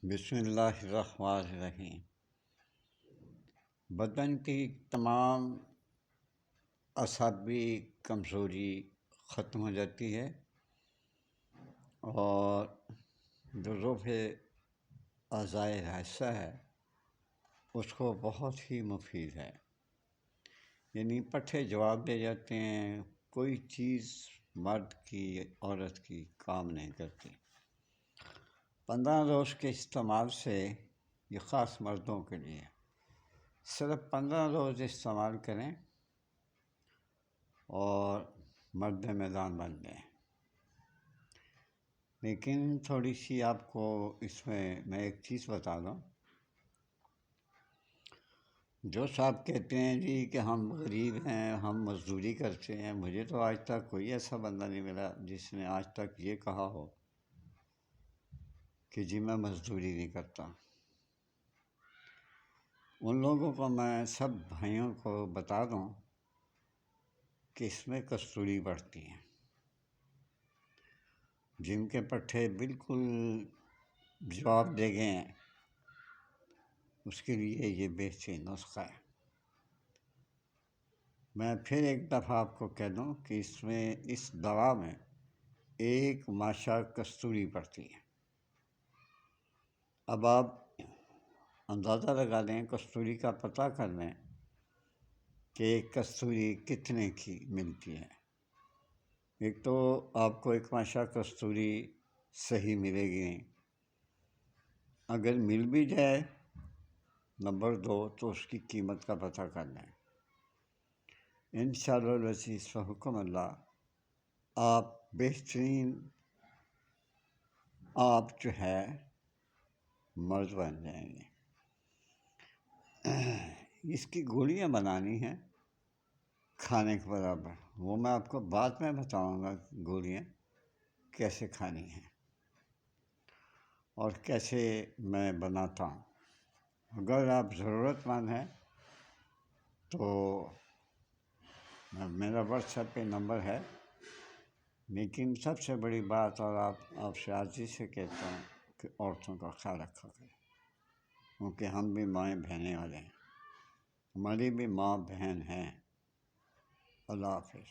بسم اللہ الرحمن الرحیم۔ بدن کی تمام اعصابی کمزوری ختم ہو جاتی ہے اور جو روح اعضائے حصہ ہے اس کو بہت ہی مفید ہے، یعنی پٹھے جواب دے جاتے ہیں، کوئی چیز مرد کی عورت کی کام نہیں کرتی۔ 15 روز کے استعمال سے یہ خاص مردوں کے لیے، صرف 15 روز استعمال کریں اور مرد میدان بن جائیں۔ لیکن تھوڑی سی آپ کو اس میں ایک چیز بتا دوں، جو صاحب کہتے ہیں جی کہ ہم غریب ہیں، ہم مزدوری کرتے ہیں، مجھے تو آج تک کوئی ایسا بندہ نہیں ملا جس نے آج تک یہ کہا ہو کہ جی میں مزدوری نہیں کرتا۔ ان لوگوں کو میں سب بھائیوں کو بتا دوں کہ اس میں کستوری بڑھتی ہیں، جن کے پٹھے بالکل جواب دے گئے ہیں اس کے لیے یہ بہترین نسخہ ہے۔ میں پھر ایک دفعہ آپ کو کہہ دوں کہ اس دوا میں 1 ماشا کستوری پڑتی ہے۔ اب آپ اندازہ لگا لیں، کستوری کا پتہ کر لیں کہ ایک کستوری کتنے کی ملتی ہے۔ ایک تو آپ کو 1 ماشا کستوری صحیح ملے گی نہیں، اگر مل بھی جائے نمبر 2 تو اس کی قیمت کا پتہ کر لیں۔ انشاءاللہ العزیز فحکم اللہ آپ بہترین آپ جو ہے مرد بن جائیں گے۔ اس کی گولیاں بنانی ہیں کھانے کے برابر، وہ میں آپ کو بعد میں بتاؤں گا گولیاں کیسے کھانی ہیں اور کیسے میں بناتا ہوں۔ اگر آپ ضرورت مند ہیں تو میرا واٹس ایپ پہ نمبر ہے، لیکن سب سے بڑی بات، اور آپ سے عاجزی سے کہتا ہوں کہ عورتوں کا خیال رکھا کریں، کیونکہ ہم بھی مائیں بہنیں والے ہیں، ہماری بھی ماں بہن ہیں۔ اللہ حافظ۔